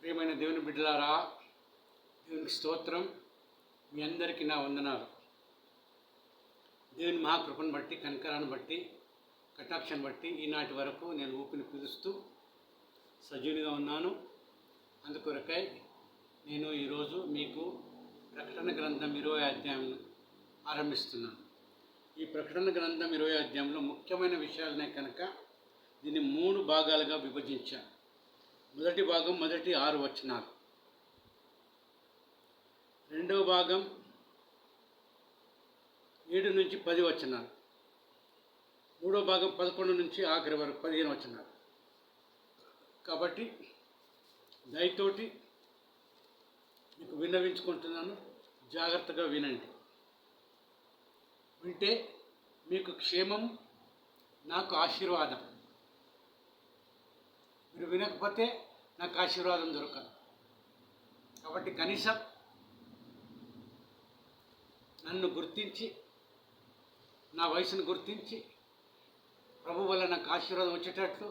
ప్రియమైన దేవుని బిడ్డలారా, దేవునికి స్తోత్రం. మీ అందరికీ నా వందనాలు. దేవుని మహాకృపను బట్టి, కనికరాన్ని బట్టి, కటాక్షను బట్టి ఈనాటి వరకు నేను ఊపిని పీలుస్తూ సజీవునిగా ఉన్నాను. అందుకొరకై నేను ఈరోజు మీకు ప్రకటన గ్రంథం 20 అధ్యాయం ఆరంభిస్తున్నాను. ఈ ప్రకటన గ్రంథం 20 అధ్యాయంలో ముఖ్యమైన విషయాలనే కనుక దీన్ని 3 భాగాలుగా విభజించాను. మొదటి భాగం మొదటి 6 వచనాలు, రెండవ భాగం 7 నుంచి 10 వచనాలు, మూడో భాగం 11 నుంచి ఆఖరి వరకు 15 వచనాలు. కాబట్టి దయతోటి మీకు విన్నవించుకుంటున్నాను, జాగ్రత్తగా వినండి. వింటే మీకు క్షేమం, నాకు ఆశీర్వాదం. మీరు వినకపోతే నాకు ఆశీర్వాదం దొరకదు. కాబట్టి కనీసం నన్ను గుర్తించి, నా వయసును గుర్తించి ప్రభు వల్ల నాకు ఆశీర్వాదం వచ్చేటట్లు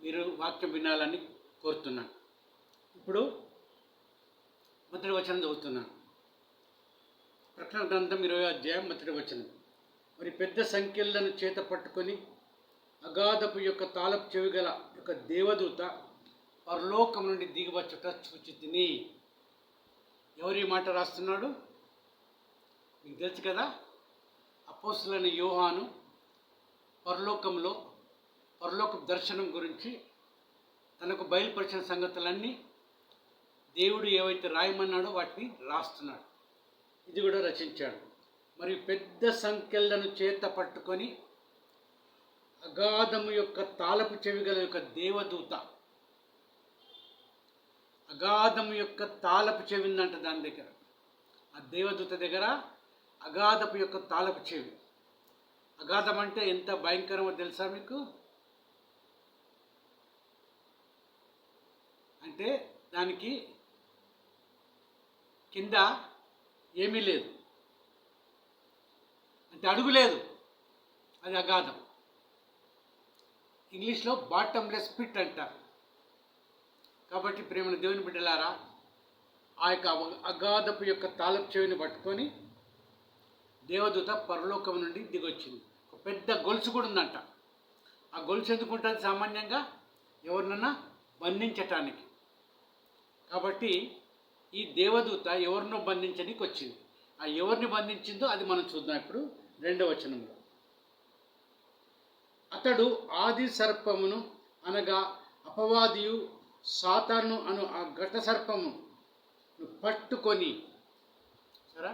మీరు వాక్యం వినాలని కోరుతున్నాను. ఇప్పుడు మొదటి వచనం చదువుతున్నాను. ప్రకటన గ్రంథం 20 అధ్యాయం మొదటి వచనం. మరి పెద్ద సంఖ్యలను చేత పట్టుకొని అగాధపు యొక్క తాళపు చెవి గల యొక్క దేవదూత పరలోకం నుండి దిగివచ్చుట చూచితిని. ఎవరు ఈ మాట రాస్తున్నాడు? మీకు తెలుసు కదా, అపోస్తులైన యోహాను పరలోక దర్శనం గురించి తనకు బయలుపరిచిన సంగతులన్నీ దేవుడు ఏవైతే రాయమన్నాడో వాటిని రాస్తున్నాడు. ఇది కూడా రచించాడు. మరి పెద్ద సంఖ్యలను చేత పట్టుకొని అగాధము యొక్క తాళపు చెవి గల యొక్క దేవదూత, అగాధము యొక్క తాళపు చెవి ఉందంట దాని దగ్గర. ఆ దేవదూత దగ్గర అగాధపు యొక్క తాళపు చెవి. అగాధం అంటే ఎంత భయంకరమో తెలుసా మీకు? అంటే దానికి కింద ఏమీ లేదు, అంటే అడుగు లేదు, అది అగాధం. ఇంగ్లీష్లో బాటమ్లెస్ పిట్ అంటారు. కాబట్టి ప్రేమను దేవుని బిడ్డలారా, ఆ యొక్క అగాధపు యొక్క తాళపు చెవిని పట్టుకొని దేవదూత పరలోకం నుండి దిగొచ్చింది. ఒక పెద్ద గొలుసు కూడా ఉందంట. ఆ గొలుసు ఎందుకు ఉంటుంది? సామాన్యంగా ఎవరినన్నా బంధించటానికి. కాబట్టి ఈ దేవదూత ఎవరినో బంధించడానికి వచ్చింది. ఆ ఎవరిని బంధించిందో అది మనం చూద్దాం ఇప్పుడు 2వ వచనంలో. అతడు ఆది సర్పమును అనగా అపవాదియు సాతాను అను ఆ ఘట సర్పమును పట్టుకొని, సరే,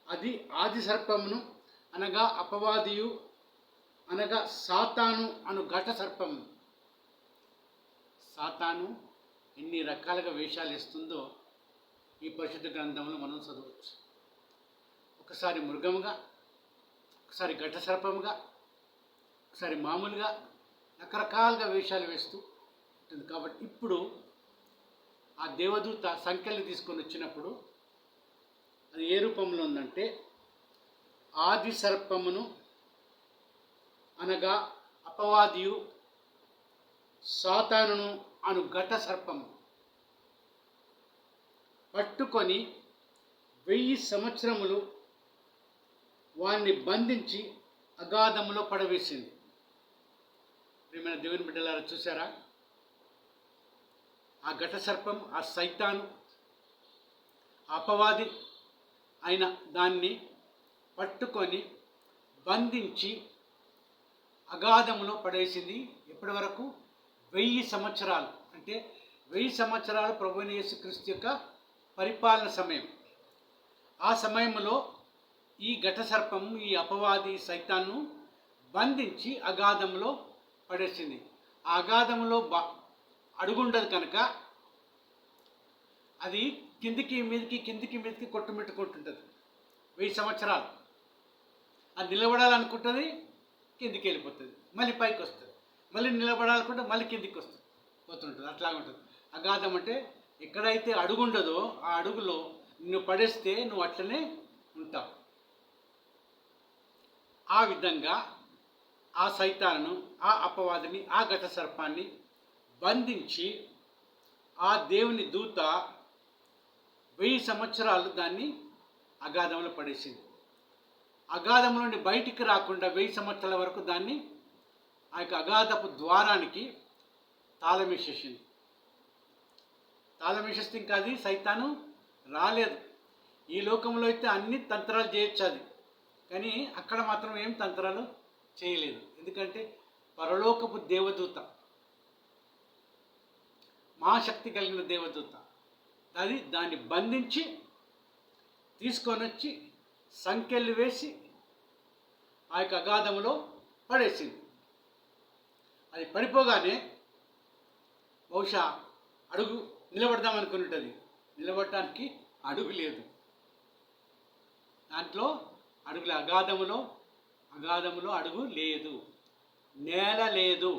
అది ఆది సర్పమును అనగా అపవాదియు అనగా సాతాను అను ఘట సర్పము. సాతాను ఎన్ని రకాలుగా వేషాలు ఇస్తుందో ఈ పరిశుద్ధ గ్రంథంలో మనం చదవచ్చు. ఒకసారి మృగముగా, ఒకసారి ఘట సర్పముగా, ఒకసారి మామూలుగా రకరకాలుగా వేషాలు వేస్తూ ఉంటుంది. కాబట్టి ఇప్పుడు ఆ దేవదూత సంఖ్యలు తీసుకొని వచ్చినప్పుడు అది ఏ రూపంలో ఉందంటే, ఆది సర్పమును అనగా అపవాదియు సాతానును అను ఘట సర్పము పట్టుకొని 1000 సంవత్సరములు వారిని బంధించి అగాధములో పడవేసింది. ప్రియమైన దేవుని బిడ్డలారా, చూసారా? ఆ ఘట సర్పం, ఆ సైతాను, అపవాది అయిన దాన్ని పట్టుకొని బంధించి అగాధములో పడేసింది. ఎప్పటి వరకు? 1000 సంవత్సరాలు. అంటే 1000 సంవత్సరాలు ప్రభువైన యేసుక్రీస్తు యొక్క పరిపాలన సమయం. ఆ సమయంలో ఈ ఘట సర్పము, ఈ అపవాది సైతాన్ను బంధించి అగాధంలో పడేసింది. ఆ అగాధంలో అడుగుండదు కనుక అది కిందికి మీదకి కొట్టుమిట్టుకుంటుంటుంది 1000 సంవత్సరాలు. అది నిలబడాలనుకుంటుంది, కిందికి వెళ్ళిపోతుంది, మళ్ళీ పైకి వస్తుంది, మళ్ళీ నిలబడాలనుకుంటే మళ్ళీ కిందికి వస్తుంది, పోతుంటుంది. అట్లాగే ఉంటుంది. అగాధం అంటే ఎక్కడైతే అడుగుండదో ఆ అడుగులో నిన్ను పడేస్తే నువ్వు అట్లనే ఉంటావు. ఆ విధంగా ఆ సైతాను, ఆ అపవాదిని, ఆ ఘట సర్పాన్ని బంధించి ఆ దేవుని దూత 1000 సంవత్సరాలు దాన్ని అగాధంలో పడేసింది. అగాధం నుండి బయటికి రాకుండా 1000 సంవత్సరాల వరకు దాన్ని ఆ యొక్క అగాధపు ద్వారానికి తాళం వేసేసింది. తాళం వేసేస్తే ఇంకా అది సైతాను రాలేదు. ఈ లోకంలో అయితే అన్ని తంత్రాలు చేయొచ్చు అది, కానీ అక్కడ మాత్రం ఏం తంత్రాలు చేయలేదు. ఎందుకంటే పరలోకపు దేవదూత, మహాశక్తి కలిగిన దేవదూత అది దాన్ని బంధించి తీసుకొని వచ్చి సంకెళ్ళు వేసి ఆ యొక్క అగాధంలో పడేసింది. అది పడిపోగానే బహుశా అడుగు నిలబడదామనుకుని ఉంటుంది, నిలబడటానికి అడుగు లేదు. దాంట్లో అడుగుల అగాధములో అడుగు లేదు, నేల లేదు,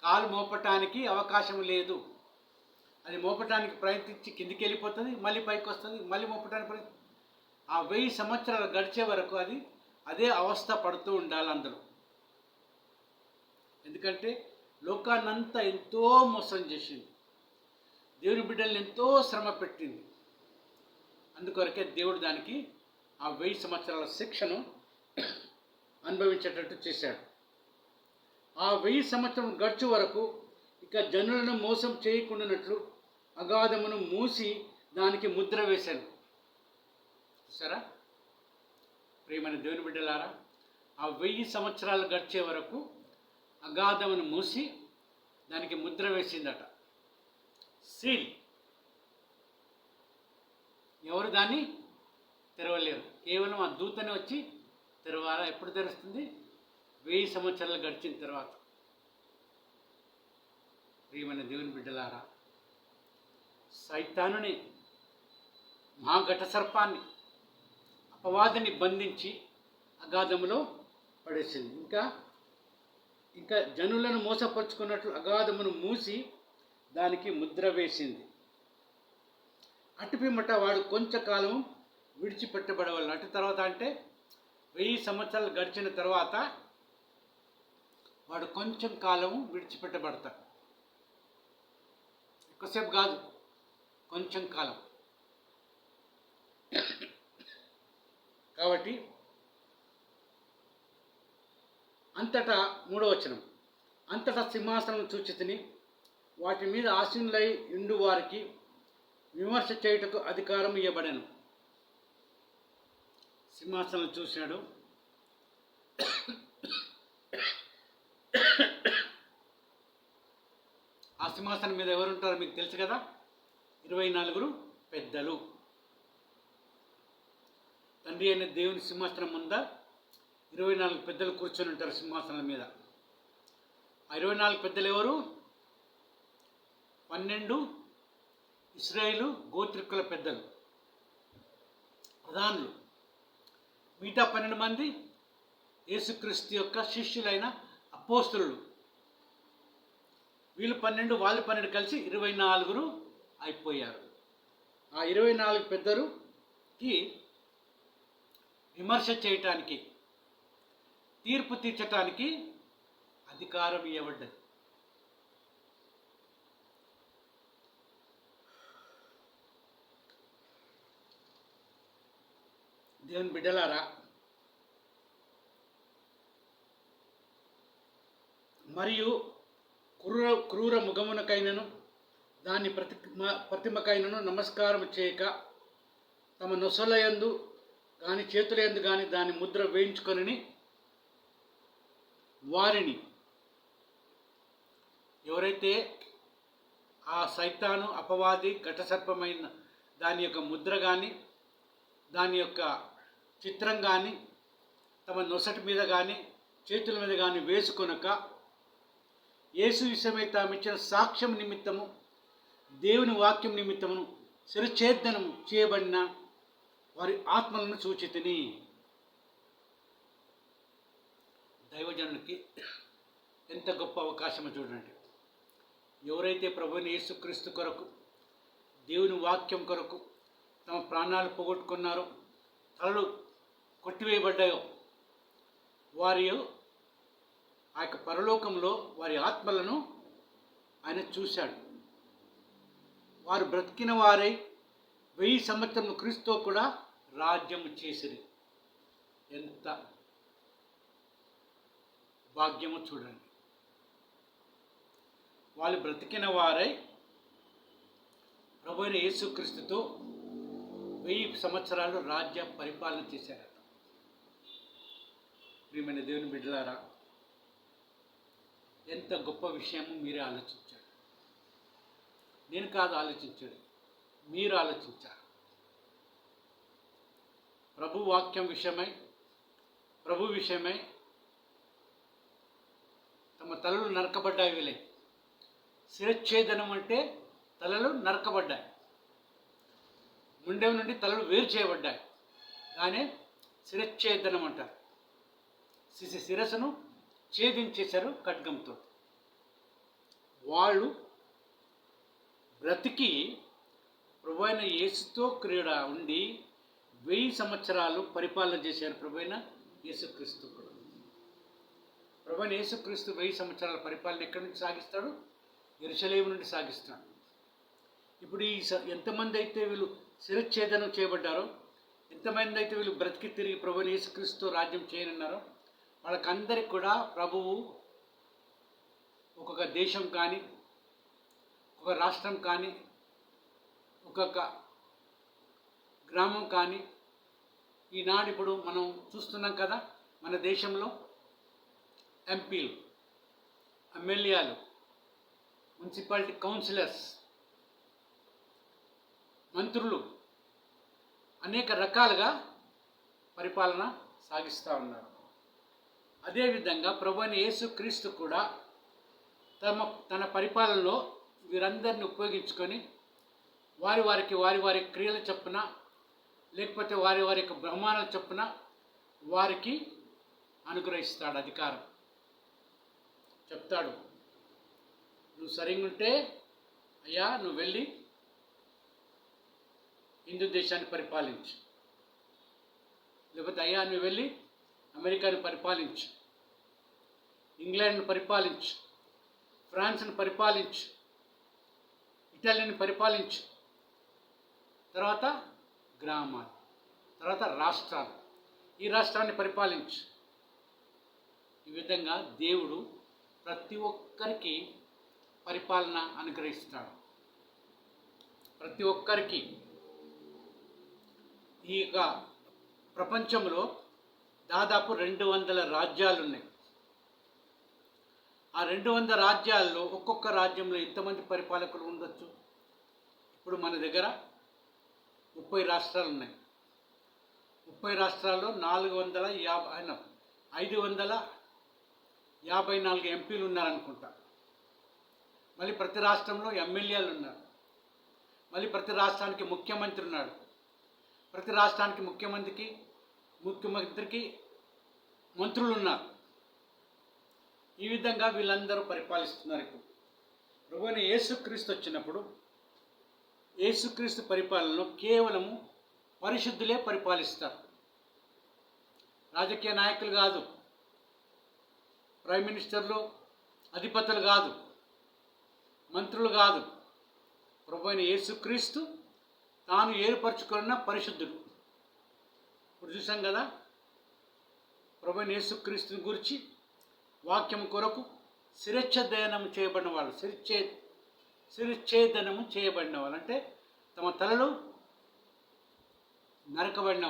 కాలు మోపటానికి అవకాశం లేదు. అది మోపటానికి ప్రయత్నించి కిందికి వెళ్ళిపోతుంది, మళ్ళీ పైకి వస్తుంది, మళ్ళీ మోపటానికి ఆ 1000 సంవత్సరాలు గడిచే వరకు అది అదే అవస్థ పడుతూ ఉండాలి అందులో. ఎందుకంటే లోకాన్నంతా ఎంతో మోసం చేసింది, దేవుని బిడ్డల్ని ఎంతో శ్రమ పెట్టింది. అందుకొరకే దేవుడు దానికి ఆ 1000 సంవత్సరాల శిక్షను అనుభవించేటట్టు చేశాడు. ఆ 1000 సంవత్సరం గడిచే వరకు ఇక జనులను మోసం చేయకుండానట్లు అగాధమును మూసి దానికి ముద్ర వేశాను. చూసారా ప్రియమైన దేవుని బిడ్డలారా, ఆ 1000 సంవత్సరాలు గడిచే వరకు అగాధమును మూసి దానికి ముద్ర వేసిందట, సీల్. ఎవరు దాన్ని తెరవలేరు, కేవలం ఆ దూతనే వచ్చి తెరవాలా. ఎప్పుడు తెరుస్తుంది? 1000 సంవత్సరాలు గడిచిన తర్వాత. ప్రియమైన దేవుని బిడ్డలారా, సైతానుని, మహాఘట సర్పాన్ని, అపవాదిని బంధించి అగాధములో పడేసింది. ఇంకా జనులను మోసపరుచుకున్నట్లు అగాధమును మూసి దానికి ముద్ర వేసింది. అటుపిమ్మట వాడు కొంచెంకాలం విడిచిపెట్టబడవలను. అటు తర్వాత అంటే 1000 సంవత్సరాలు గడిచిన తర్వాత వాడు కొంచెం కాలం విడిచిపెట్టబడతాడు. ఎక్కువసేపు కాదు, కొంచెం కాలం. కాబట్టి అంతటా 3వ వచనం, అంతటా సింహాసనం చూచితిని, వాటి మీద ఆసీనులై ఉండు వారికి విమర్శ చేయుటకు అధికారం ఇవ్వబడెను. సింహాసనం చూశాడు, ఆ సింహాసనం మీద ఎవరుంటారో మీకు తెలుసు కదా, 24 పెద్దలు. తండ్రి అయిన దేవుని సింహాసనం ముంద 24 పెద్దలు కూర్చొని ఉంటారు సింహాసనం మీద. ఆ 24 పెద్దలు ఎవరు? 12 ఇశ్రాయేలు గోత్రికుల పెద్దలు, ప్రధానులు. మిగతా 12 మంది యేసుక్రీస్తు యొక్క శిష్యులైన అపోస్తలులు. వీళ్ళు 12, వాళ్ళు 12 కలిసి 24 అయిపోయారు. ఆ 24 పెద్దలుకి విమర్శ చేయటానికి, తీర్పు తీర్చటానికి అధికారం ఇవ్వబడ్డది. దేవుని బిడ్డలారా, మరియు క్రూర ముఖమునకైనను దాని ప్రతిమకైనను నమస్కారం చేయక తమ నొసలయందు కానీ చేతులయందు కానీ దాని ముద్ర వేయించుకొని వారిని, ఎవరైతే ఆ సైతాను, అపవాది, ఘటసర్పమైన దాని యొక్క ముద్ర కానీ దాని యొక్క చిత్రం కానీ తమ నొసటి మీద కానీ చేతుల మీద కానీ వేసుకొనక యేసు విషయమై తాము ఇచ్చిన సాక్ష్యం నిమిత్తము, దేవుని వాక్యం నిమిత్తమును శిరఛేదనం చేయబడిన వారి ఆత్మలను సూచితిని. దైవజనునికి ఎంత గొప్ప అవకాశమో చూడండి. ఎవరైతే ప్రభువుని యేసుక్రీస్తు కొరకు, దేవుని వాక్యం కొరకు తమ ప్రాణాలు పోగొట్టుకున్నారో, తలలు కొట్టివేయబడ్డాయో, వారి ఆ యొక్క పరలోకంలో వారి ఆత్మలను ఆయన చూశాడు. వారు బ్రతికిన వారై 1000 సంవత్సరములు క్రీస్తుతో కూడా రాజ్యము చేసిరి. ఎంత భాగ్యము చూడండి. వాళ్ళు బ్రతికిన వారై ప్రభు అయిన యేసుక్రీస్తుతో 1000 సంవత్సరాలు రాజ్య పరిపాలన చేశారట. ప్రియమైన దేవుని బిడ్డలారా, ఎంత గొప్ప విషయము మీరే ఆలోచించారు. నేను కాదు ఆలోచించాడు, మీరు ఆలోచించారు. ప్రభు వాక్యం విషయమై, ప్రభు విషయమై తమ తలలు నరకబడ్డాయి. వీలే శిరచ్ఛేదనం అంటే తలలు నరకబడ్డాయి, ముండెం నుండి తలలు వేరు చేయబడ్డాయి. దానే శిరచ్ఛేదనం అంటారు. శిరస్సును ఛేదించేశారు ఖడ్గంతో. వాళ్ళు బ్రతికి ప్రభు అయిన యేసుతో క్రీడ ఉండి 1000 సంవత్సరాలు పరిపాలన చేశారు. ప్రభు అయిన యేసుక్రీస్తు కూడా. ప్రభు అయిన యేసుక్రీస్తు 1000 సంవత్సరాల పరిపాలన ఎక్కడి నుంచి సాగిస్తాడు? యెరూషలేము నుండి సాగిస్తాడు. ఇప్పుడు ఎంతమంది అయితే వీళ్ళు శిరచ్ఛేదనం చేయబడ్డారో, ఎంతమంది అయితే వీళ్ళు బ్రతికి తిరిగి ప్రభు అయిన యేసుక్రీస్తు రాజ్యం చేయనున్నారో, వాళ్ళకందరికి కూడా ప్రభువు ఒక్కొక్క దేశం కానీ, ఒక రాష్ట్రం కానీ, ఒక్కొక్క గ్రామం కానీ, ఈనాడు ఇప్పుడు మనం చూస్తున్నాం కదా, మన దేశంలో ఎంపీలు, ఎమ్మెల్యేలు, మున్సిపాలిటీ కౌన్సిలర్స్, మంత్రులు అనేక రకాలుగా పరిపాలన సాగిస్తూ ఉన్నారు. అదేవిధంగా ప్రభు అయిన యేసుక్రీస్తు కూడా తన పరిపాలనలో వీరందరిని ఉపయోగించుకొని వారి క్రియల చొప్పున, లేకపోతే వారి యొక్క బ్రహ్మాండాల చొప్పున వారికి అనుగ్రహిస్తాడు అధికారం. చెప్తాడు, నువ్వు సరిగ్గా ఉంటే అయ్యా నువ్వు వెళ్ళి హిందూ దేశాన్ని పరిపాలించు, లేకపోతే అయ్యా నువ్వు వెళ్ళి అమెరికాను పరిపాలించు, ఇంగ్లాండ్ను పరిపాలించు, ఫ్రాన్స్ను పరిపాలించు, ఇటలీని పరిపాలించు, తర్వాత గ్రామాలు, తర్వాత రాష్ట్రాలు, ఈ రాష్ట్రాన్ని పరిపాలించు. ఈ విధంగా దేవుడు ప్రతి ఒక్కరికి పరిపాలన అనుగ్రహిస్తాడు. ప్రతి ఒక్కరికి. ఈ యొక్క ప్రపంచంలో దాదాపు 200 రాజ్యాలు ఉన్నాయి. ఆ 200 రాజ్యాల్లో ఒక్కొక్క రాజ్యంలో ఎంతమంది పరిపాలకులు ఉండొచ్చు? ఇప్పుడు మన దగ్గర 30 రాష్ట్రాలు ఉన్నాయి. 30 రాష్ట్రాల్లో 554 ఎంపీలు ఉన్నారనుకుంటా. మళ్ళీ ప్రతి రాష్ట్రంలో ఎమ్మెల్యేలు ఉన్నారు. మళ్ళీ ప్రతి రాష్ట్రానికి ముఖ్యమంత్రి ఉన్నాడు. ప్రతి రాష్ట్రానికి ముఖ్యమంత్రికి మంత్రులు ఉన్నారు. ఈ విధంగా వీళ్ళందరూ పరిపాలిస్తున్నారు. ఇప్పుడు ప్రభు అయిన యేసుక్రీస్తు వచ్చినప్పుడు యేసుక్రీస్తు పరిపాలనలో కేవలము పరిశుద్ధులే పరిపాలిస్తారు. రాజకీయ నాయకులు కాదు, ప్రైమ్ మినిస్టర్లు, అధిపతులు కాదు, మంత్రులు కాదు. ప్రభు అయిన యేసుక్రీస్తు తాను ఏర్పరచుకున్న పరిశుద్ధుడు. ఇప్పుడు చూసాం కదా, ప్రభు అయిన యేసుక్రీస్తుని గురించి వాక్యం కొరకు శిరచ్ఛేదనం చేయబడిన వాళ్ళు, శిరచ్ఛేదనము చేయబడిన వాళ్ళు అంటే తమ తలలు నరకబడిన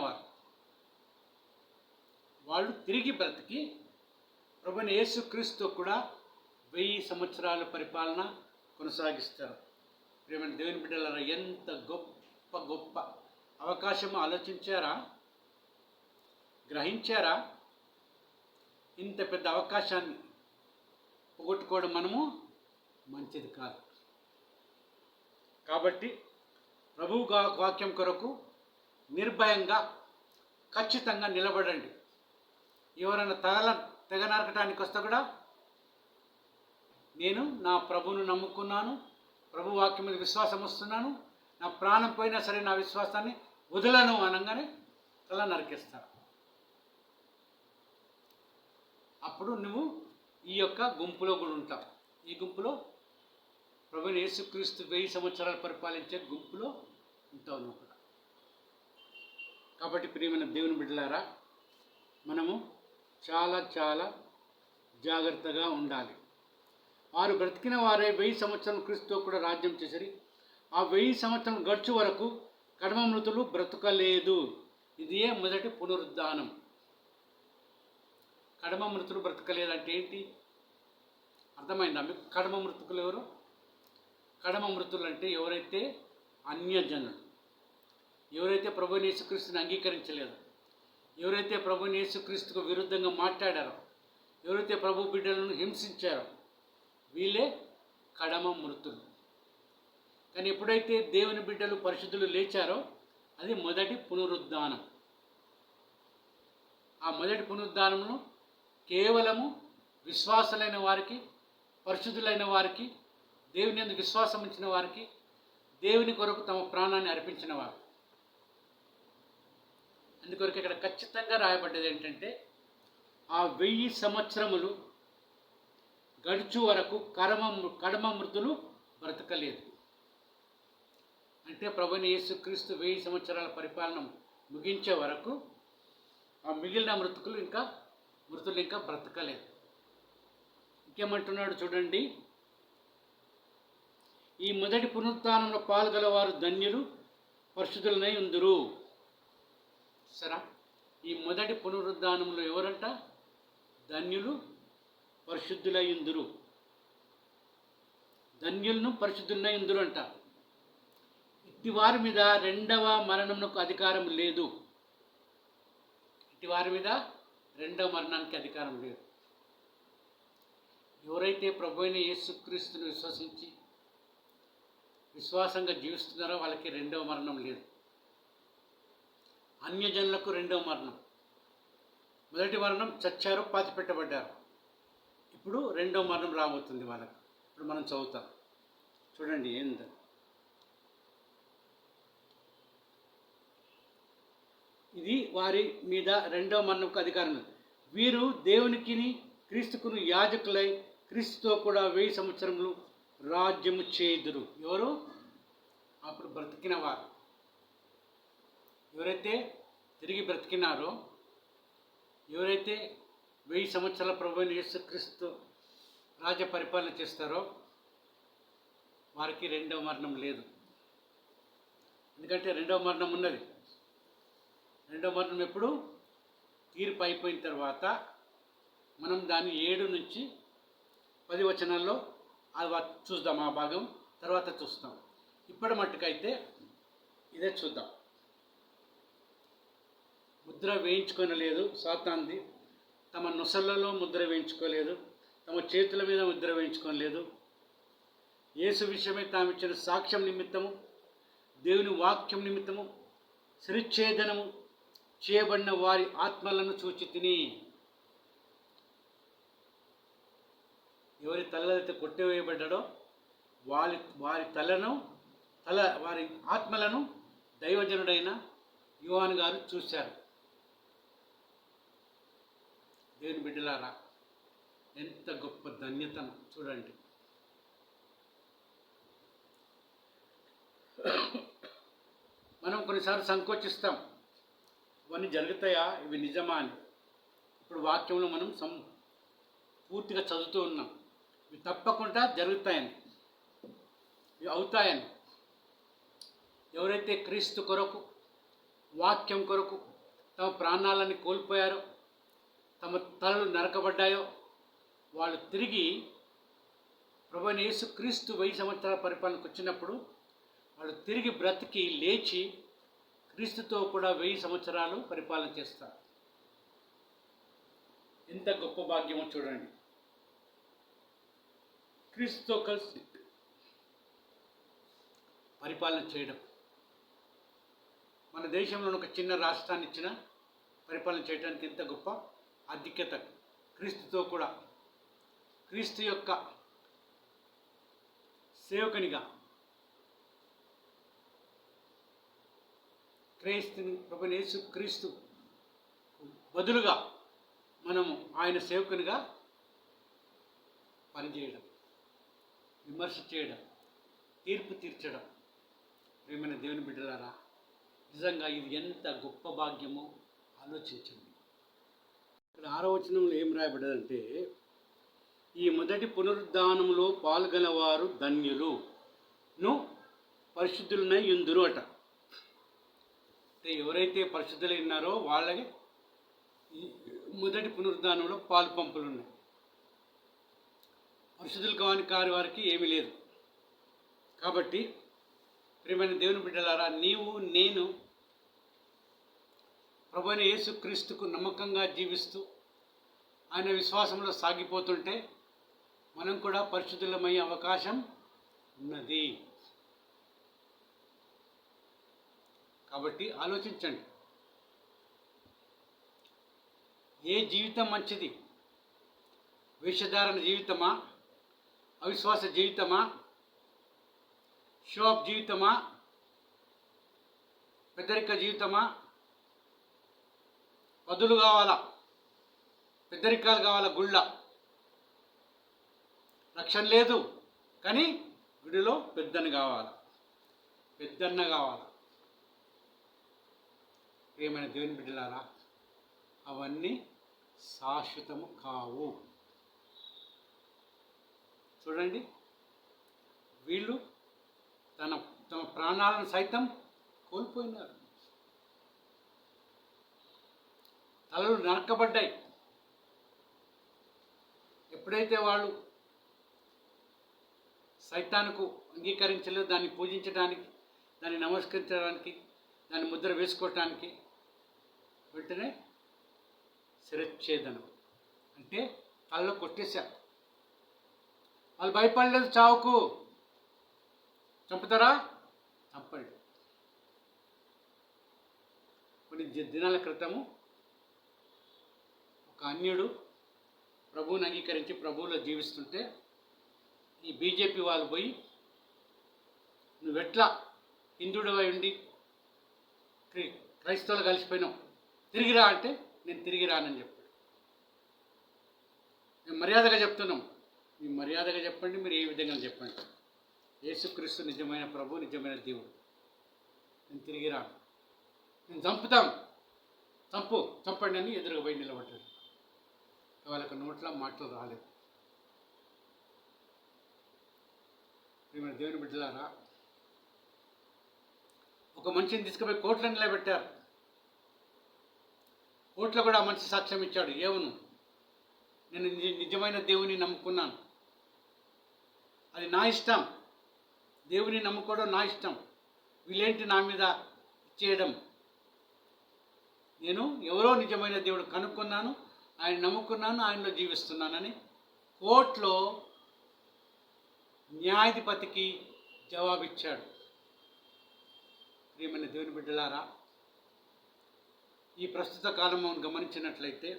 వాళ్ళు తిరిగి బ్రతికి ప్రభు అయిన యేసుక్రీస్తు కూడా 1000 సంవత్సరాల పరిపాలన కొనసాగిస్తారు. ప్రియమైన దేవుని బిడ్డలారా, ఎంత గొప్ప అవకాశం ఆలోచించారా? గ్రహించారా? ఇంత పెద్ద అవకాశాన్ని పోగొట్టుకోవడం మనము మంచిది కాదు. కాబట్టి ప్రభువు వాక్యం కొరకు నిర్భయంగా ఖచ్చితంగా నిలబడండి. ఎవరైనా తెగ నరకటానికి వస్తే కూడా నేను నా ప్రభువును నమ్ముకున్నాను, ప్రభు వాక్యం మీద విశ్వాసం వస్తున్నాను, నా ప్రాణం పోయినా సరే నా విశ్వాసాన్ని వదలను అనగానే తల నరికేస్తారు. అప్పుడు నువ్వు ఈ యొక్క గుంపులో కూడా ఉంటాం. ఈ గుంపులో ప్రభువైన యేసుక్రీస్తు 1000 సంవత్సరాలు పరిపాలించే గుంపులో ఉంటాం నువ్వు కూడా. కాబట్టి ప్రియమైన దేవుని బిడ్డలారా, మనము చాలా చాలా జాగ్రత్తగా ఉండాలి. వారు బ్రతికిన వారే 1000 సంవత్సరం క్రీస్తుతో కూడా రాజ్యం చేసిరి. ఆ 1000 సంవత్సరం గడుచు వరకు కడమ మృతులు బ్రతకలేదు. ఇదే మొదటి పునరుద్ధానం. కడమ మృతులు బ్రతకలేదంటే ఏంటి? అర్థమైందా మీకు? కడమ మృతుకులు ఎవరు? కడమ మృతులు అంటే ఎవరైతే అన్యజనులు, ఎవరైతే ప్రభువైన యేసుక్రీస్తుని అంగీకరించలేదో, ఎవరైతే ప్రభువైన యేసుక్రీస్తుకు విరుద్ధంగా మాట్లాడారో, ఎవరైతే ప్రభు బిడ్డలను హింసించారో, వీళ్ళే కడమ మృతులు. కానీ ఎప్పుడైతే దేవుని బిడ్డలు పరిశుద్ధులు లేచారో అది మొదటి పునరుద్ధానం. ఆ మొదటి పునరుద్ధానమును కేవలము విశ్వాసులైన వారికి, పరిశుద్ధులైన వారికి, దేవుని యందు విశ్వాసం ఉంచిన వారికి, దేవుని కొరకు తమ ప్రాణాన్ని అర్పించిన వారు. అందుకొరకు ఇక్కడ ఖచ్చితంగా రాయబడ్డది ఏంటంటే, ఆ 1000 సంవత్సరములు గడుచు వరకు కడమ మృతులు బ్రతకలేదు. అంటే ప్రభువైన యేసుక్రీస్తు 1000 సంవత్సరాల పరిపాలన ముగించే వరకు ఆ మిగిలిన మృతులు ఇంకా బ్రతకలేదు. ఇంకేమంటున్నాడు చూడండి, ఈ మొదటి పునరుత్థానంలో పాల్గొలవారు ధన్యులు, పరిశుద్ధులనై ఉందురు. సరే, ఈ మొదటి పునరుద్ధానంలో ఎవరంట? ధన్యులు, పరిశుద్ధులై ఉందురు. ధన్యులను పరిశుద్ధులై ఉందురు అంట. ఇట్టి వారి మీద రెండవ మరణమునకు అధికారం లేదు. ఇట్టి వారి మీద రెండవ మరణానికి అధికారం లేదు. ఎవరైతే ప్రభువైన యేసుక్రీస్తుని విశ్వసించి విశ్వాసంగా జీవిస్తున్నారో వాళ్ళకి రెండవ మరణం లేదు. అన్యజనులకు రెండవ మరణం. మొదటి మరణం చచ్చారు, పాతిపెట్టబడ్డారు. ఇప్పుడు రెండవ మరణం రాబోతుంది వాళ్ళకి. ఇప్పుడు మనం చదువుతాం చూడండి ఏంది. ఇది వారి మీద రెండవ మరణంకు అధికారం. వీరు దేవునికిని క్రీస్తుకును యాజకులై క్రీస్తుతో కూడా 1000 సంవత్సరములు రాజ్యము చేయుదురు. ఎవరు? అప్పుడు బ్రతికిన వారు. ఎవరైతే తిరిగి బ్రతికినారో, ఎవరైతే 1000 సంవత్సరాల ప్రభువైన యేసుక్రీస్తు రాజ్య పరిపాలన చేస్తారో వారికి రెండవ మరణం లేదు. ఎందుకంటే రెండవ మరణం ఉన్నది. రెండవ మరణం ఎప్పుడు? తీర్పు అయిపోయిన తర్వాత. మనం దాన్ని 7 నుంచి 10 వచనాల్లో అది చూద్దాం. ఆ భాగం తర్వాత చూస్తాం. ఇప్పటి మట్టుకైతే ఇదే చూద్దాం. ముద్ర వేయించుకొనలేదు సాతానుది. తమ నొసళ్ళలో ముద్ర వేయించుకోలేదు, తమ చేతుల మీద ముద్ర వేయించుకోలేదు. యేసు విషయమై తాము ఇచ్చిన సాక్ష్యం నిమిత్తము, దేవుని వాక్యం నిమిత్తము శిరచ్ఛేదనము చేయబడిన వారి ఆత్మలను చూచి తిని. ఎవరి తలలైతే కొట్టివేయబడ్డాడో వారి ఆత్మలను దైవజనుడైన యోహాను గారు చూశారు. దేవుని బిడ్డలారా, ఎంత గొప్ప ధన్యతను చూడండి. మనం కొన్నిసార్లు సంకోచిస్తాం, ఇవన్నీ జరుగుతాయా, ఇవి నిజమా అని. ఇప్పుడు వాక్యంలో మనం పూర్తిగా చదువుతూ ఉన్నాం. ఇవి తప్పకుండా జరుగుతాయని, ఇవి అవుతాయని. ఎవరైతే క్రీస్తు కొరకు, వాక్యం కొరకు తమ ప్రాణాలని కోల్పోయారో, తమ తలలు నరకబడ్డాయో, వాళ్ళు తిరిగి ప్రభువైన యేసుక్రీస్తు 1000 సంవత్సరాల పరిపాలనకు వచ్చినప్పుడు వాళ్ళు తిరిగి బ్రతికి లేచి క్రీస్తుతో కూడా 1000 సంవత్సరాలు పరిపాలన చేస్తారు. ఎంత గొప్ప భాగ్యమో చూడండి. క్రీస్తుతో కలిసి పరిపాలన చేయడం. మన దేశంలో ఒక చిన్న రాష్ట్రాన్ని ఇచ్చిన పరిపాలన చేయడానికి ఎంత గొప్ప ఆధిక్యత. క్రీస్తుతో కూడా, క్రీస్తు యొక్క సేవకునిగా, ప్రభువైన యేసుక్రీస్తు బదులుగా మనము ఆయన సేవకునిగా పనిచేయడం, విమర్శ చేయడం, తీర్పు తీర్చడం. ప్రియమైన దేవుని బిడ్డలారా, నిజంగా ఇది ఎంత గొప్ప భాగ్యమో ఆలోచించండి. ఇక్కడ 6వ వచనంలో ఏం రాయబడ్డదంటే, ఈ మొదటి పునరుద్ధానములో పాల్గొనవారు ధన్యులును పరిశుద్ధులనై యుందురు అట. అంటే ఎవరైతే పరిశుద్ధులై ఉన్నారో వాళ్ళకి ఈ మొదటి పునరుద్ధానంలో పాలు పంపులు ఉన్నాయి. పరిశుద్ధులు కాని వారికి ఏమీ లేదు. కాబట్టి ప్రియమైన దేవుని బిడ్డలారా, నీవు నేను ప్రభువైన యేసుక్రీస్తుకు నమ్మకంగా జీవిస్తూ ఆయన విశ్వాసంలో సాగిపోతుంటే మనం కూడా పరిశుద్ధులమయ్యే అవకాశం ఉన్నది. కాబట్టి ఆలోచించండి, ఏ జీవితం మంచిది? వేషధారణ జీవితమా, అవిశ్వాస జీవితమా, షో ఆఫ్ జీవితమా, పెద్దరిక జీవితమా? పదులు కావాలా, పెద్దరికాలు కావాలా, గుళ్ళ రక్షణ లేదు కానీ గుడిలో పెద్దన్న కావాలా, పెద్దన్న కావాలా. ప్రియమైన దేవుని బిడ్డలారా, అవన్నీ శాశ్వతము కావు. చూడండి, వీళ్ళు తమ ప్రాణాలను సైతం కోల్పోయినారు. తలలు నరకబడ్డాయి. ఎప్పుడైతే వాళ్ళు సైతానుకు అంగీకరించలేదు, దాన్ని పూజించడానికి, దాన్ని నమస్కరించడానికి, దాన్ని ముద్ర వేసుకోవటానికి, వెంటనే శిరచ్ఛేదనం అంటే తలలో కొట్టేశారు. వాళ్ళు భయపడలేదు చావుకు. చంపుతారా? చంపండి. కొన్ని దినాల క్రితము ఒక అన్యుడు ప్రభువుని అంగీకరించి ప్రభువులో జీవిస్తుంటే ఈ బీజేపీ వాళ్ళు పోయి, నువ్వెట్లా హిందుడు అయి ఉండి క్రైస్తవులు కలిసిపోయినావు, తిరిగిరా అంటే నేను తిరిగి రానని చెప్పాడు. మేము మర్యాదగా చెప్తున్నాం, మీరు మర్యాదగా చెప్పండి, మీరు ఏ విధంగా చెప్పండి. యేసుక్రీస్తు నిజమైన ప్రభు, నిజమైన దేవుడు. నేను తిరిగి రాను, నేను చంపండి అని ఎదురుగా పోయి నిలబడ్డాడు. వాళ్ళకి నోట్ల మాటలు రాలేదు. ప్రియమైన దేవుని బిడ్డలారా, ఒక మనిషిని తీసుకుపోయి కోర్టులో నిలబెట్టారు. కోర్టులో కూడా మనిషి సాక్ష్యం ఇచ్చాడు. ఏమను? నేను నిజమైన దేవుని నమ్ముకున్నాను, అది నా ఇష్టం, దేవుని నమ్ముకోవడం నా ఇష్టం, వీళ్ళేంటి నా మీద చేయడం? నేను ఎవరో నిజమైన దేవుడు కనుక్కున్నాను, ఆయన నమ్ముకున్నాను, ఆయనలో జీవిస్తున్నానని కోర్టులో న్యాయాధిపతికి జవాబిచ్చాడు. ప్రియమైన దేవుని బిడ్డలారా, ఈ ప్రస్తుత కాలం గమనించినట్లయితే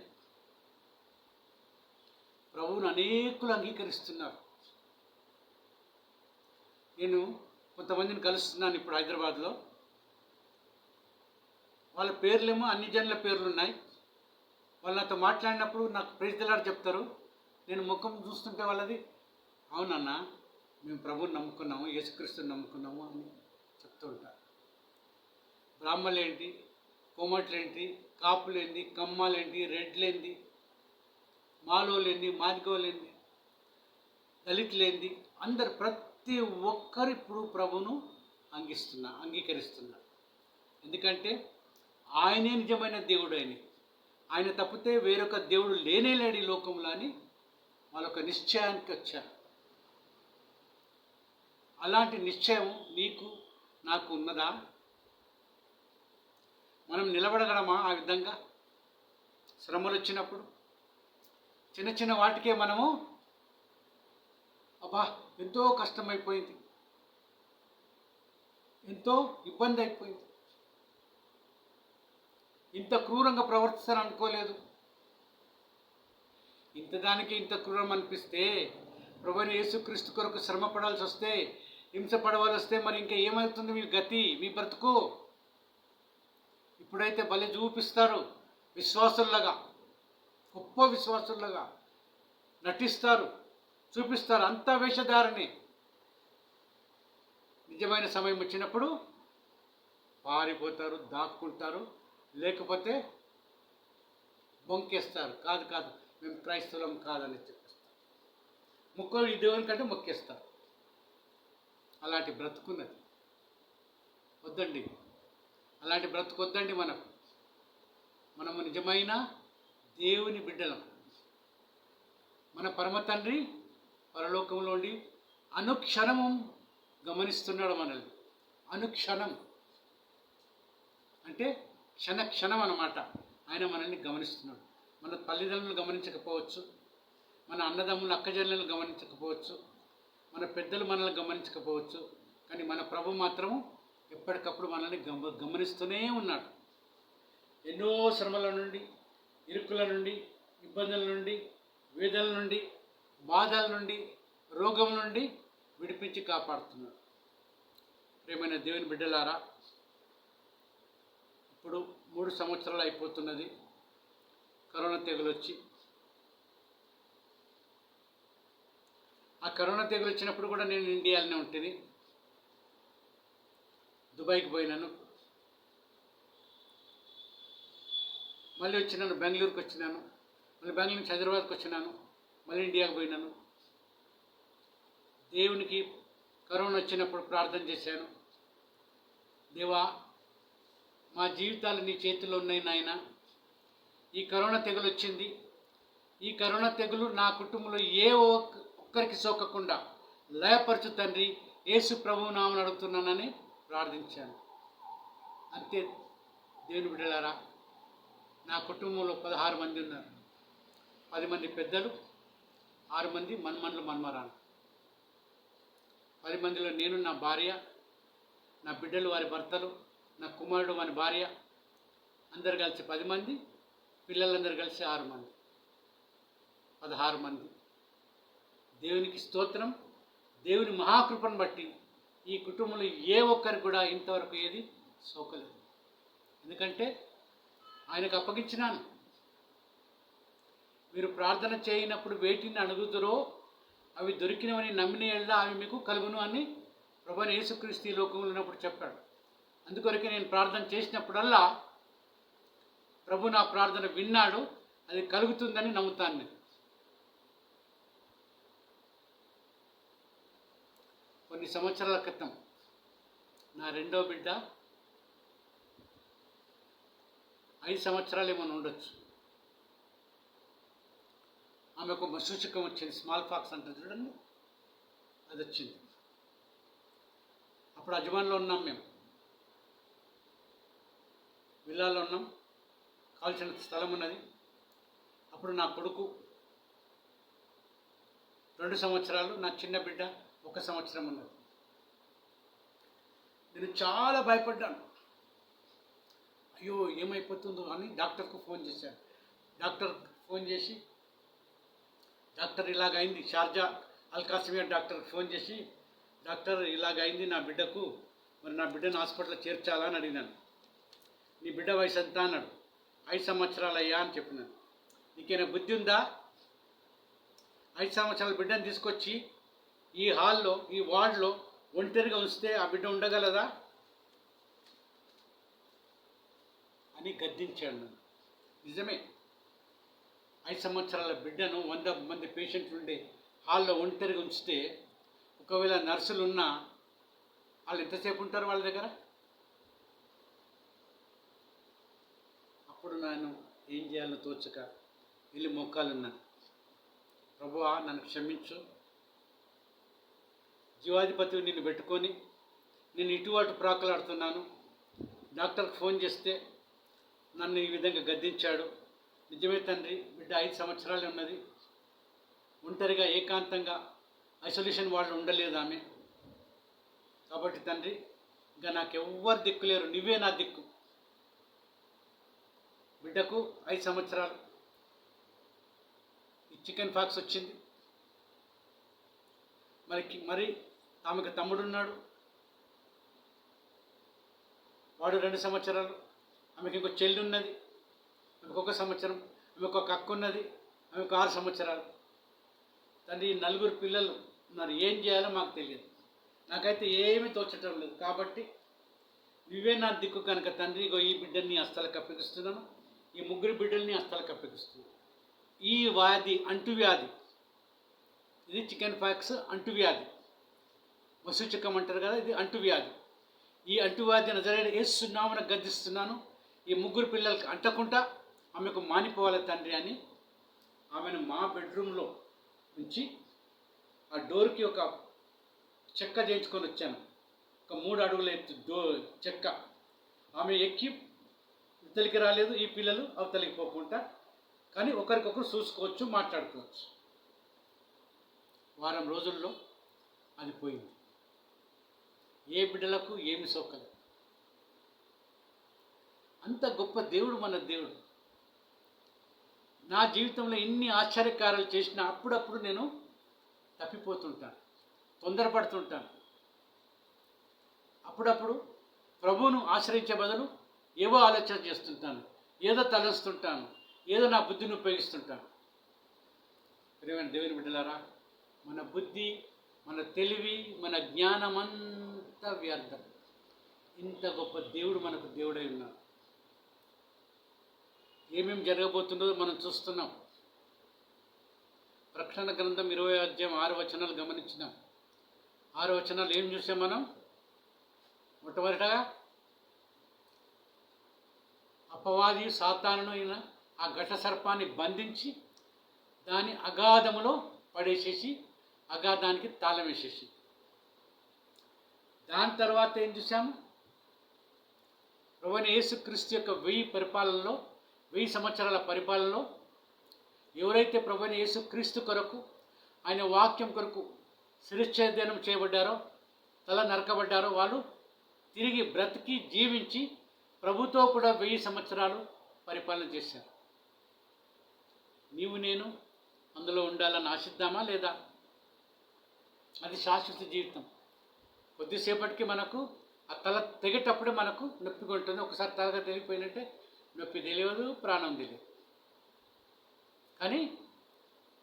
ప్రభువును అనేకులు అంగీకరిస్తున్నారు. నేను కొంతమందిని కలుస్తున్నాను ఇప్పుడు హైదరాబాద్లో. వాళ్ళ పేర్లేమో అన్ని జనుల పేర్లు ఉన్నాయి. వాళ్ళు నాతో మాట్లాడినప్పుడు నాకు ప్రైజ్ ది లార్డ్ చెప్తారు. నేను ముఖం చూస్తుంటే వాళ్ళది, అవునన్నా మేము ప్రభువుని నమ్ముకున్నాము, యేసుక్రీస్తుని నమ్ముకున్నాము అని చెప్తూ ఉంటారు. బ్రాహ్మణులేంటి, కోమట్లేంటి, కాపులేంటి, కమ్మాలేంటి, రెడ్లేంటి, మాలోలేంటి, మాదిగోలేంటి, దళితులేంటి, అందరు ప్రతి ఒక్కరు ఇప్పుడు ప్రభువును అంగీకరిస్తున్నారు. ఎందుకంటే ఆయనే నిజమైన దేవుడు. ఆయన తప్పితే వేరొక దేవుడు లేనేలేడు ఈ లోకంలో అని వాళ్ళొక నిశ్చయానికి వచ్చారు. అలాంటి నిశ్చయం నీకు నాకు ఉన్నదా? మనం నిలబడగలమా ఆ విధంగా? శ్రమలు వచ్చినప్పుడు చిన్న చిన్న వాటికే మనము అబ్బా ఎంతో కష్టమైపోయింది, ఎంతో ఇబ్బంది అయిపోయింది, ఇంత క్రూరంగా ప్రవర్తిస్తాను అనుకోలేదు, ఇంతదానికి ఇంత క్రూరం అనిపిస్తే, ప్రభువైన యేసుక్రీస్తు కొరకు శ్రమ పడాల్సి వస్తే, హింస పడవలసి వస్తే మరి ఇంకా ఏమవుతుంది మీ గతి, మీ బ్రతుకు? ఇప్పుడైతే బలి చూపిస్తారు, విశ్వాసుల్లాగా, గొప్ప విశ్వాసుల్లాగా నటిస్తారు, చూపిస్తారు, అంతా వేషధారణి. నిజమైన సమయం వచ్చినప్పుడు పారిపోతారు, దాక్కుంటారు, లేకపోతే బొంకేస్తారు. కాదు కాదు, మేము క్రైస్తవులం కాదని చెప్పేస్తారు. ముక్కలు ఈ దేవుని కంటే మొక్కేస్తారు. అలాంటి బ్రతుకున్నది వద్దండి. అలాంటి బ్రతుకొద్దండి. మనము నిజమైన దేవుని బిడ్డలం. మన పరమ తండ్రి పరలోకంలో ఉండి అనుక్షణము గమనిస్తున్నాడు మనల్ని. అనుక్షణం అంటే క్షణం అన్నమాట. ఆయన మనల్ని గమనిస్తున్నాడు. మన తల్లిదండ్రులను గమనించకపోవచ్చు, మన అన్నదమ్ములు అక్కజల్లను గమనించకపోవచ్చు, మన పెద్దలు మనల్ని గమనించకపోవచ్చు, కానీ మన ప్రభు మాత్రము ఎప్పటికప్పుడు మనల్ని గమనిస్తూనే ఉన్నాడు. ఎన్నో శ్రమల నుండి, ఇరుకుల నుండి, ఇబ్బందుల నుండి, వేదల నుండి, బాధల నుండి, రోగం నుండి విడిపించి కాపాడుతున్నాడు. ప్రియమైన దేవుని బిడ్డలారా, ఇప్పుడు 3 సంవత్సరాలు అయిపోతున్నది కరోనా తెగులు వచ్చి. ఆ కరోనా తెగులు వచ్చినప్పుడు కూడా నేను ఇండియాలోనే ఉంటుంది. దుబాయ్కి పోయినాను, మళ్ళీ వచ్చినాను, బెంగళూరుకి వచ్చినాను, మళ్ళీ బెంగళూరు నుంచి హైదరాబాద్కి వచ్చినాను, మళ్ళీ ఇండియాకి పోయినాను. దేవునికి కరోనా వచ్చినప్పుడు ప్రార్థన చేశాను. దేవా, మా జీవితాలు నీ చేతిలో ఉన్నాయి నాయన. ఈ కరోనా తెగులు వచ్చింది. ఈ కరోనా తెగులు నా కుటుంబంలో ఏ ఒక్కరికి సోకకుండా లయపరచు తండ్రి, యేసు ప్రభువు నామమున అడుగుతున్నానని ప్రార్థించాను. అంతే దేవుని బిడ్డలారా, నా కుటుంబంలో 16 మంది ఉన్నారు. 10 మంది పెద్దలు, 6 మంది మన్మన్లు మన్మరాలు. 10 మందిలో నేను, నా భార్య, నా బిడ్డలు వారి భర్తలు, నా కుమారుడు వారి భార్య, అందరు కలిసి 10 మంది, పిల్లలందరూ కలిసి 6 మంది, 16 మంది. దేవునికి స్తోత్రం. దేవుని మహాకృపను బట్టి ఈ కుటుంబంలో ఏ ఒక్కరికి కూడా ఇంతవరకు ఏది సోకలేదు. ఎందుకంటే ఆయనకు అప్పగించినాను. మీరు ప్రార్థన చేయనప్పుడు వేటిని అడుగుదురో అవి దొరికినవని నమ్మిన ఎడల అవి మీకు కలుగును అని ప్రభువైన యేసుక్రీస్తు ఈ లోకంలో ఉన్నప్పుడు చెప్పాడు. అందుకొరకే నేను ప్రార్థన చేసినప్పుడల్లా ప్రభు నా ప్రార్థన విన్నాడు, అది కలుగుతుందని నమ్ముతాను నేను. కొన్ని సంవత్సరాల క్రితం నా రెండో బిడ్డ 5 సంవత్సరాలు ఏమైనా ఉండొచ్చు. ఆమెకు సూచకం వచ్చింది, స్మాల్ పాక్స్ అంటే చూడండి, అది వచ్చింది. అప్పుడు అజమాన్లో ఉన్నాం, మేము విల్లాలో ఉన్నాం, కాల్చిన స్థలం ఉన్నది. అప్పుడు నా కొడుకు 2 సంవత్సరాలు, నా చిన్న బిడ్డ 1 సంవత్సరం ఉన్నది. నేను చాలా భయపడ్డాను. అయ్యో ఏమైపోతుందో అని డాక్టర్కు ఫోన్ చేశాను. డాక్టర్ ఫోన్ చేసి, డాక్టర్ ఇలాగైంది, షార్జా అల్కాసిమియా డాక్టర్కి ఫోన్ చేసి, డాక్టర్ ఇలాగైంది నా బిడ్డకు, మరి నా బిడ్డను హాస్పిటల్లో చేర్చాలా అని అడిగినాను. నీ బిడ్డ వయసు ఎంత అన్నాడు. 5 సంవత్సరాలు అయ్యా అని చెప్పినాను. నీకేనా బుద్ధి ఉందా? 5 సంవత్సరాల బిడ్డను తీసుకొచ్చి ఈ హాల్లో, ఈ వార్డులో ఒంటరిగా ఉంచితే ఆ బిడ్డ ఉండగలదా అని గద్దించాడు నన్ను. నిజమే, 5 సంవత్సరాల బిడ్డను 100 మంది పేషెంట్లు ఉండే హాల్లో ఒంటరిగా ఉంచితే, ఒకవేళ నర్సులు ఉన్నా వాళ్ళు ఎంతసేపు ఉంటారు వాళ్ళ దగ్గర? అప్పుడు నేను ఏం చేయాలో తోచక వెళ్ళి మొక్కాలున్నాను. ప్రభువా, నన్ను క్షమించు, జీవాధిపతి నిన్ను పెట్టుకొని నేను ఇటు అటు ప్రాకులాడుతున్నాను. డాక్టర్కి ఫోన్ చేస్తే నన్ను ఈ విధంగా గద్దించాడు. నిజమే తండ్రి, బిడ్డ 5 సంవత్సరాలు ఉన్నది, ఒంటరిగా ఏకాంతంగా ఐసోలేషన్ వార్డులో ఉండలేదు ఆమె. కాబట్టి తండ్రి, ఇంకా నాకెవ్వరు దిక్కు లేరు, నువ్వే నా దిక్కు. బిడ్డకు 5 సంవత్సరాలు ఈ చికెన్ పాక్స్ వచ్చింది. మరి ఆమెకు తమ్ముడున్నాడు, వాడు 2 సంవత్సరాలు. ఆమెకు ఇంకో చెల్లి ఉన్నది, ఆమెకు 1 సంవత్సరం. ఆమెకు ఒక అక్క ఉన్నది, ఆమెకు 6 సంవత్సరాలు. తండ్రి ఈ 4 పిల్లలు మరి ఏం చేయాలో మాకు తెలియదు. నాకైతే ఏమీ తోచటం లేదు. కాబట్టి నువ్వే నా దిక్కు కనుక తండ్రి, ఇగో ఈ బిడ్డని హస్తాలకు అప్పగిస్తున్నాను, ఈ 3 బిడ్డల్ని హస్తాలకు అప్పగిస్తున్నాను. ఈ వ్యాధి అంటువ్యాధి, ఇది చికెన్ పాక్స్ అంటువ్యాధి, వసూచకం అంటారు కదా, ఇది అంటువ్యాధి. ఈ అంటువ్యాధి నజరేయుడైన యేసు నామమున గద్దిస్తున్నాను. ఈ 3 పిల్లలకి అంటకుండా ఆమెకు మానిపోవాలి తండ్రి అని ఆమెను మా బెడ్రూమ్లో ఉంచి ఆ డోర్కి ఒక చెక్క చేయించుకొని వచ్చాను. ఒక 3 అడుగుల ఎత్తు చెక్క. ఆమె ఎక్కి ఇవతలికి రాలేదు, ఈ పిల్లలు అవతలికి పోకుండా. కానీ ఒకరికొకరు చూసుకోవచ్చు, మాట్లాడుకోవచ్చు. వారం రోజుల్లో అది పోయింది. ఏ బిడ్డలకు ఏమి సోకలేదు. అంత గొప్ప దేవుడు మన దేవుడు. నా జీవితంలో ఎన్ని ఆశ్చర్యకార్యాలు చేసినా అప్పుడప్పుడు నేను తప్పిపోతుంటాను, తొందరపడుతుంటాను. అప్పుడప్పుడు ప్రభువును ఆశ్రయించే బదులు ఏవో ఆలోచన చేస్తుంటాను, ఏదో తలస్తుంటాను, ఏదో నా బుద్ధిని ఉపయోగిస్తుంటాను. ప్రియమైన దేవుని బిడ్డలారా, మన బుద్ధి, మన తెలివి, మన జ్ఞానం అంతా వ్యర్థం. ఇంత గొప్ప దేవుడు మనకు దేవుడై ఉన్నాడు. ఏమేమి జరగబోతుందో మనం చూస్తున్నాం. ప్రకటన గ్రంథం 20వ అధ్యాయం 6 వచనాలు గమనించినాం. 6 వచనాలు ఏం చూసాం మనం? మొట్టమొదటగా అపవాది సాతానును అయిన ఆ ఘట సర్పాన్ని బంధించి దాని అగాధములో పడేసేసి అగాధానికి తాళం వేసేసి, దాని తర్వాత ఏం చూసాము? ప్రభువైన యేసుక్రీస్తు యొక్క 1000 సంవత్సరాల పరిపాలనలో ఎవరైతే ప్రభువైన యేసుక్రీస్తు కొరకు, ఆయన వాక్యం కొరకు శిరచ్ఛేదనం చేయబడ్డారో, తల నరకబడ్డారో, వాళ్ళు తిరిగి బ్రతికి జీవించి ప్రభుతో కూడా 1000 సంవత్సరాలు పరిపాలన చేశారు. నీవు నేను అందులో ఉండాలని ఆశిద్దామా లేదా? అది శాశ్వత జీవితం. కొద్దిసేపటికి మనకు ఆ తల తెగేటప్పుడే మనకు నొప్పిగా ఉంటుంది. ఒకసారి తలగా తెగిపోయినట్టే నొప్పి తెలియదు, ప్రాణం తెలియదు. కానీ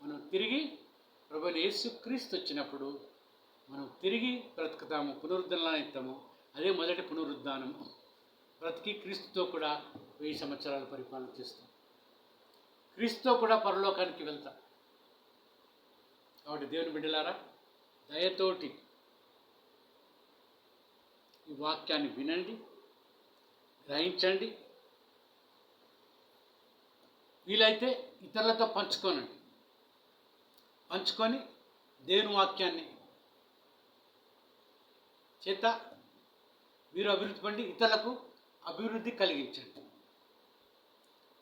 మనం తిరిగి ప్రభువైన యేసుక్రీస్తు వచ్చినప్పుడు మనం తిరిగి బ్రతుకుతాము, పునరుద్ధరణిస్తాము. అదే మొదటి పునరుద్ధానము. బ్రతికి క్రీస్తుతో కూడా 1000 సంవత్సరాలు పరిపాలన చేస్తాం. క్రీస్తుతో కూడా పరలోకానికి వెళ్తాం. కాబట్టి దేవుని బిడ్డలారా, దయతోటి ఈ వాక్యాన్ని వినండి, గ్రహించండి. వీలైతే ఇతరులతో పంచుకోనండి. పంచుకొని దేవుని వాక్యాన్ని చేత మీరు అభివృద్ధి పొంది ఇతరులకు అభివృద్ధి కలిగించండి.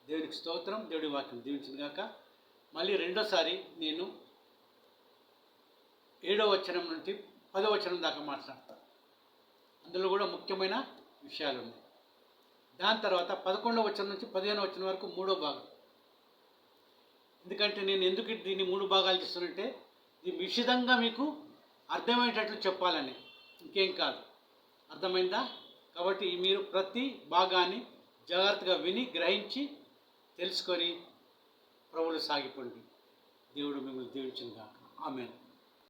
దేవునికి స్తోత్రం. దేవుడి వాక్యం దీవించింది గాక. మళ్ళీ రెండోసారి నేను 7వ వచనం నుండి 10వ వచనం దాకా మాట్లాడతాను. అందులో కూడా ముఖ్యమైన విషయాలు ఉన్నాయి. దాని తర్వాత 11వ వచనం నుంచి 15వ వచనం వరకు 3వ భాగం. ఎందుకంటే నేను ఎందుకు దీన్ని 3 భాగాలు చేస్తానంటే, ఇది విశదంగా మీకు అర్థమయ్యేటట్లు చెప్పాలని, ఇంకేం కాదు. అర్థమైందా? కాబట్టి మీరు ప్రతి భాగాన్ని జాగ్రత్తగా విని గ్రహించి తెలుసుకొని ప్రభువులో సాగిపోండి. దేవుడు మిమ్మల్ని దీవించును గాక. ఆమేన్.